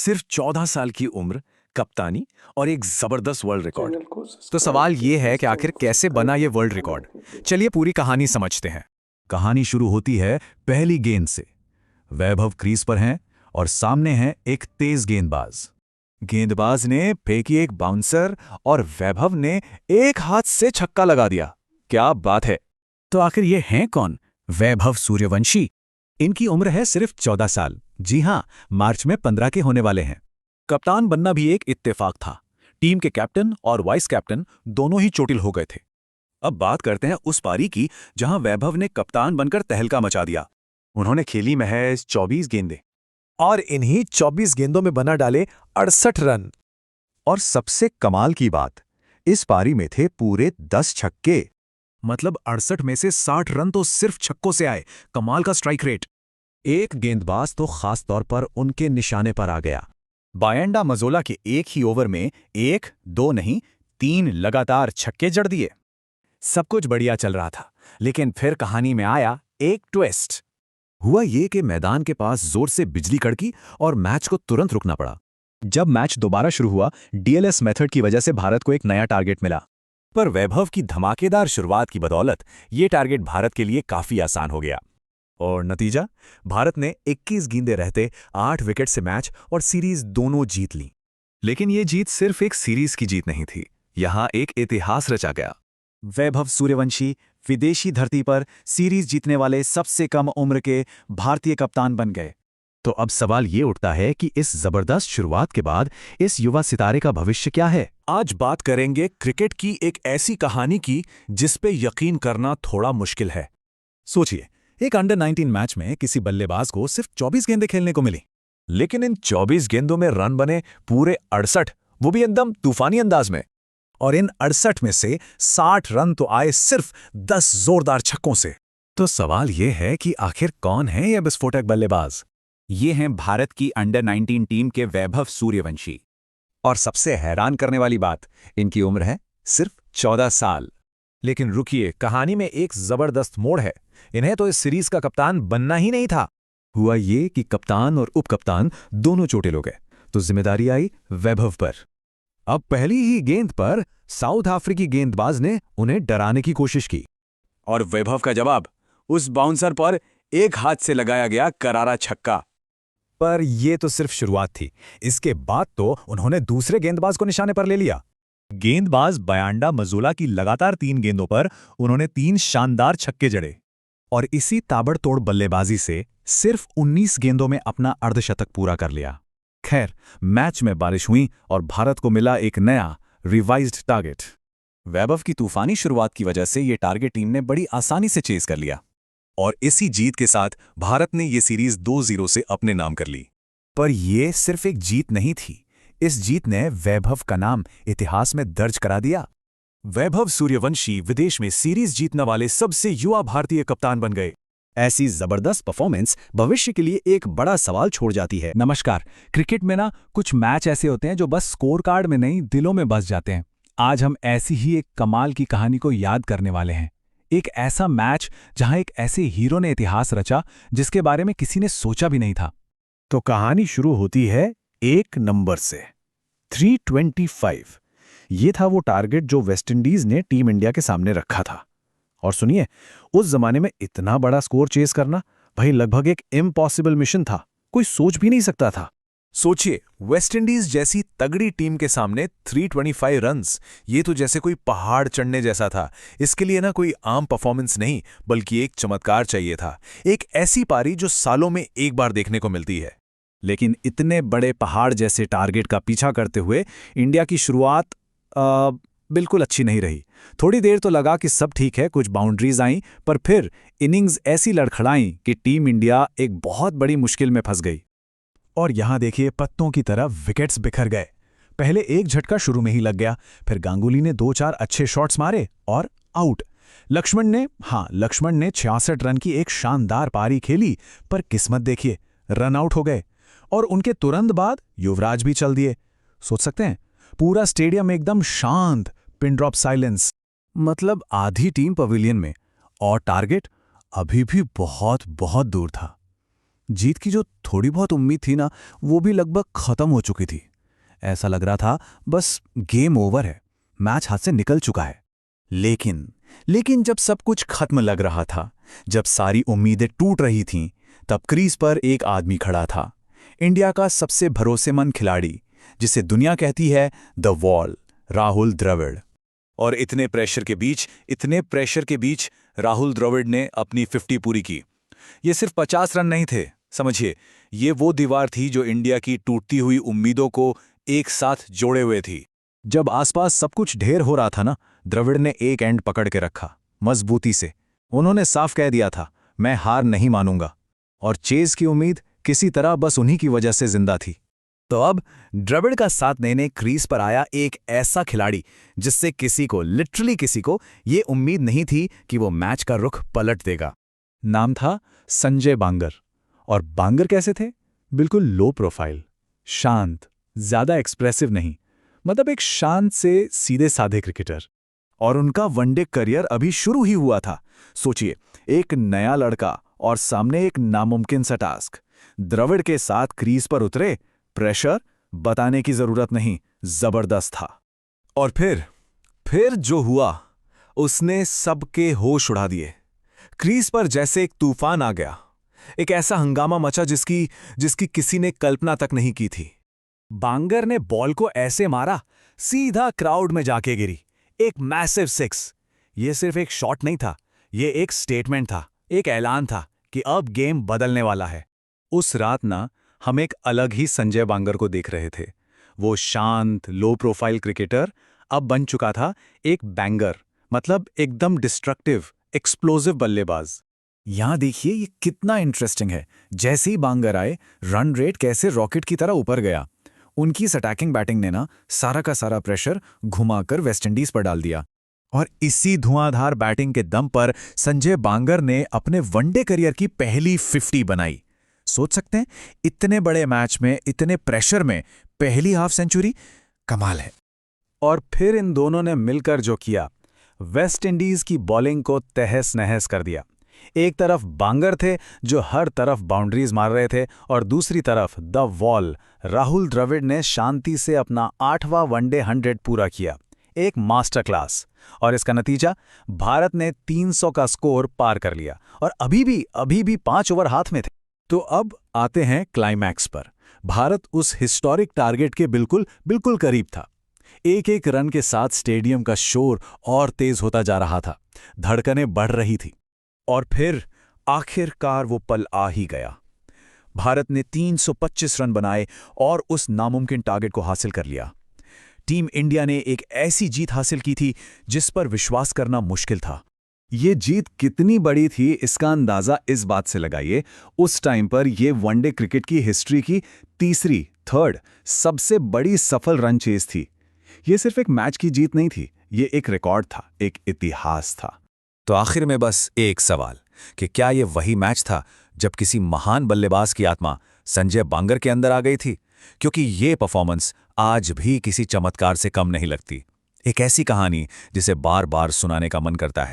सिर्फ 14 साल की उम्र, कप्तानी और एक जबरदस्त वर्ल्ड रिकॉर्ड। चैनल को तो सवाल ये है कि आखिर कैसे बना ये वर्ल्ड सब्सक्राइब रिकॉर्ड। करने के लिए। चलिए पूरी कहानी समझते हैं। कहानी शुरू होती है पहली गेंद से। वैभव क्रीज पर हैं और सामने है एक तेज गेंदबाज। गेंदबाज ने फेंकी एक बाउंसर और वैभव ने एक हाथ से छक्का लगा दिया। क्या बात है। तो आखिर ये हैं कौन? वैभव सूर्यवंशी। इनकी उम्र है सिर्फ 14 साल। जी हाँ, मार्च में 15 के होने वाले हैं। कप्तान बनना भी एक इत्तेफाक था। टीम के कैप्टन और वाइस कैप्टन दोनों ही चोटिल हो गए थे। अब बात करते हैं उस पारी की जहां वैभव ने कप्तान बनकर तहलका मचा दिया। उन्होंने खेली महज 24 गेंदें और इन्हीं 24 गेंदों में बना डाले 68 रन। और सबसे कमाल की बात, इस पारी में थे पूरे 10 छक्के। मतलब 68 में से 60 रन तो सिर्फ छक्कों से आए। कमाल का स्ट्राइक रेट। एक गेंदबाज तो खास तौर पर उनके निशाने पर आ गया। बायंडा मजोला के एक ही ओवर में 1, 2 नहीं 3 लगातार छक्के जड़ दिए। सब कुछ बढ़िया चल रहा था, लेकिन फिर कहानी में आया एक ट्विस्ट। हुआ ये कि मैदान के पास जोर से बिजली कड़की और मैच को तुरंत रुकना पड़ा। जब मैच दोबारा शुरू हुआ, डीएलएस मेथड की वजह से भारत को एक नया टारगेट मिला। पर वैभव की धमाकेदार शुरुआत की बदौलत ये टारगेट भारत के लिए काफी आसान हो गया। और नतीजा, भारत ने 21 गेंदें रहते 8 विकेट से मैच और सीरीज दोनों जीत ली। लेकिन ये जीत सिर्फ एक सीरीज की जीत नहीं थी, यहां एक इतिहास रचा गया। वैभव सूर्यवंशी विदेशी धरती पर सीरीज जीतने वाले सबसे कम उम्र के भारतीय कप्तान बन गए। तो अब सवाल ये उठता है कि इस जबरदस्त शुरुआत के बाद इस युवा सितारे का भविष्य क्या है। आज बात करेंगे क्रिकेट की एक ऐसी कहानी की जिस पे यकीन करना थोड़ा मुश्किल है। सोचिए, एक अंडर 19 मैच में किसी बल्लेबाज को सिर्फ 24 गेंदें खेलने को मिली, लेकिन इन 24 गेंदों में रन बने पूरे 68, वो भी एकदम तूफानी अंदाज में। और इन 68 में से 60 रन तो आए सिर्फ 10 जोरदार छक्कों से। तो सवाल यह है कि आखिर कौन है ये विस्फोटक बल्लेबाज? ये हैं भारत की अंडर 19 टीम के वैभव सूर्यवंशी। और सबसे हैरान करने वाली बात, इनकी उम्र है सिर्फ 14 साल। लेकिन रुकिए, कहानी में एक जबरदस्त मोड़ है। इन्हें तो इस सीरीज का कप्तान बनना ही नहीं था। हुआ ये कि कप्तान और उपकप्तान दोनों चोटिल हो गए, तो जिम्मेदारी आई वैभव पर। अब पहली ही गेंद पर साउथ अफ्रीकी गेंदबाज ने उन्हें डराने की कोशिश की। और वैभव का जवाब, उस बाउंसर पर एक हाथ से लगाया गया करारा छक्का। पर यह तो सिर्फ शुरुआत थी। इसके बाद तो उन्होंने दूसरे गेंदबाज को निशाने पर ले लिया। गेंदबाज बायंडा मजोला की लगातार 3 गेंदों पर उन्होंने 3 शानदार छक्के जड़े। और इसी ताबड़तोड़ बल्लेबाजी से सिर्फ 19 गेंदों में अपना अर्धशतक पूरा कर लिया। खैर, मैच में बारिश हुई और भारत को मिला एक नया रिवाइज्ड टारगेट। वैभव की तूफानी शुरुआत की वजह से ये टारगेट टीम ने बड़ी आसानी से चेज कर लिया। और इसी जीत के साथ भारत ने ये सीरीज 2-0 से अपने नाम कर ली। पर यह सिर्फ एक जीत नहीं थी। इस जीत ने वैभव का नाम इतिहास में दर्ज करा दिया। वैभव सूर्यवंशी विदेश में सीरीज जीतने वाले सबसे युवा भारतीय कप्तान बन गए। ऐसी जबरदस्त परफॉर्मेंस भविष्य के लिए एक बड़ा सवाल छोड़ जाती है। नमस्कार। क्रिकेट में ना कुछ मैच ऐसे होते हैं जो बस स्कोर कार्ड में नहीं, दिलों में बस जाते हैं। आज हम ऐसी ही एक कमाल की कहानी को याद करने वाले हैं। एक ऐसा मैच जहां एक ऐसे हीरो ने इतिहास रचा जिसके बारे में किसी ने सोचा भी नहीं था। तो कहानी शुरू होती है 1 नंबर से। 325 ये था वो टारगेट जो वेस्टइंडीज ने टीम इंडिया के सामने रखा था। और सुनिए, उस जमाने में इतना बड़ा स्कोर चेस करना भाई लगभग एक इम्पॉसिबल मिशन था। कोई सोच भी नहीं सकता था। सोचिए, वेस्टइंडीज जैसी तगड़ी टीम के सामने 325 रन्स, ये तो जैसे कोई पहाड़ चढ़ने जैसा था। इसके लिए ना कोई आम परफॉर्मेंस नहीं, बल्कि एक चमत्कार चाहिए था। एक ऐसी पारी जो सालों में एक बार देखने को मिलती है। लेकिन इतने बड़े पहाड़ जैसे टारगेट का पीछा करते हुए इंडिया की शुरुआत बिल्कुल अच्छी नहीं रही। थोड़ी देर तो लगा कि सब ठीक है, कुछ बाउंड्रीज आईं, पर फिर इनिंग्स ऐसी लड़खड़ाईं कि टीम इंडिया एक बहुत बड़ी मुश्किल में फंस गई। और यहां देखिए, पत्तों की तरह विकेट्स बिखर गए। पहले एक झटका शुरू में ही लग गया, फिर गांगुली ने 2-4 अच्छे शॉट्स मारे और आउट। लक्ष्मण ने 66 रन की एक शानदार पारी खेली, पर किस्मत देखिए, रन आउट हो गए। और उनके तुरंत बाद युवराज भी चल दिए। सोच सकते हैं, पूरा स्टेडियम एकदम शांत, पिन ड्रॉप साइलेंस। मतलब आधी टीम पवेलियन में और टारगेट अभी भी बहुत बहुत दूर था। जीत की जो थोड़ी बहुत उम्मीद थी ना, वो भी लगभग खत्म हो चुकी थी। ऐसा लग रहा था बस गेम ओवर है, मैच हाथ से निकल चुका है। लेकिन जब सब कुछ खत्म लग रहा था, जब सारी उम्मीदें टूट रही थीं, तब क्रीज पर एक आदमी खड़ा था, इंडिया का सबसे भरोसेमंद खिलाड़ी, जिसे दुनिया कहती है द वॉल, राहुल द्रविड़। और इतने प्रेशर के बीच राहुल द्रविड़ ने अपनी 50 पूरी की। ये सिर्फ 50 रन नहीं थे, समझिए, ये वो दीवार थी जो इंडिया की टूटती हुई उम्मीदों को एक साथ जोड़े हुए थी। जब आसपास सब कुछ ढेर हो रहा था ना, द्रविड़ ने एक एंड पकड़ के रखा, मजबूती से। उन्होंने साफ कह दिया था, मैं हार नहीं मानूंगा। और चेज की उम्मीद किसी तरह बस उन्हीं की वजह से जिंदा थी। तो अब द्रविड़ का साथ देने क्रीज पर आया एक ऐसा खिलाड़ी जिससे लिटरली किसी को ये उम्मीद नहीं थी कि वो मैच का रुख पलट देगा। नाम था संजय बांगर। और बांगर कैसे थे? बिल्कुल लो प्रोफाइल, शांत, ज्यादा एक्सप्रेसिव नहीं, मतलब एक शांत से सीधे साधे क्रिकेटर। और उनका वनडे करियर अभी शुरू ही हुआ था। सोचिए, एक नया लड़का और सामने एक नामुमकिन सा टास्क। द्रविड़ के साथ क्रीज पर उतरे, प्रेशर बताने की जरूरत नहीं, जबरदस्त था। और फिर जो हुआ, उसने सबके होश उड़ा दिए। क्रीज पर जैसे एक तूफान आ गया, एक ऐसा हंगामा मचा जिसकी किसी ने कल्पना तक नहीं की थी। बांगर ने बॉल को ऐसे मारा, सीधा क्राउड में जाके गिरी, एक मैसिव 6। ये सिर्फ एक शॉट नहीं था, ये एक स्टेटमेंट था, एक ऐलान था कि अब गेम बदलने वाला है। उस रात ना, हम एक अलग ही संजय बांगर को देख रहे थे। वो शांत, लो प्रोफाइल क्रिकेटर अब बन चुका था एक बैंगर, मतलब एकदम डिस्ट्रक्टिव, एक्सप्लोजिव बल्लेबाज। यहां देखिए, ये कितना इंटरेस्टिंग है। जैसे ही बांगर आए, रन रेट कैसे रॉकेट की तरह ऊपर गया। उनकी इस अटैकिंग बैटिंग ने ना सारा का सारा प्रेशर घुमाकर वेस्टइंडीज पर डाल दिया। और इसी धुआंधार बैटिंग के दम पर संजय बांगर ने अपने वनडे करियर की पहली 50 बनाई। सोच सकते हैं, इतने बड़े मैच में, इतने प्रेशर में पहली हाफ सेंचुरी, कमाल है। और फिर इन दोनों ने मिलकर जो किया, वेस्ट इंडीज की बॉलिंग को तहस नहस कर दिया। एक तरफ बांगर थे जो हर तरफ बाउंड्रीज मार रहे थे, और दूसरी तरफ द वॉल, राहुल द्रविड़ ने शांति से अपना 8वां वनडे 100 पूरा किया। एक मास्टर क्लास। और इसका नतीजा, भारत ने 300 का स्कोर पार कर लिया और अभी भी 5 ओवर हाथ में थे। तो अब आते हैं क्लाइमैक्स पर। भारत उस हिस्टोरिक टारगेट के बिल्कुल करीब था। एक एक रन के साथ स्टेडियम का शोर और तेज होता जा रहा था, धड़कनें बढ़ रही थी। और फिर आखिरकार वो पल आ ही गया। भारत ने 325 रन बनाए और उस नामुमकिन टारगेट को हासिल कर लिया। टीम इंडिया ने एक ऐसी जीत हासिल की थी जिस पर विश्वास करना मुश्किल था। ये जीत कितनी बड़ी थी, इसका अंदाजा इस बात से लगाइए, उस टाइम पर यह वनडे क्रिकेट की हिस्ट्री की थर्ड सबसे बड़ी सफल रन चेज थी। ये सिर्फ एक मैच की जीत नहीं थी, ये एक रिकॉर्ड था, एक इतिहास था। तो आखिर में बस एक सवाल कि क्या ये वही मैच था जब किसी महान बल्लेबाज की आत्मा संजय बांगर के अंदर आ गई थी? क्योंकि ये परफॉर्मेंस आज भी किसी चमत्कार से कम नहीं लगती। एक ऐसी कहानी जिसे बार बार सुनाने का मन करता है।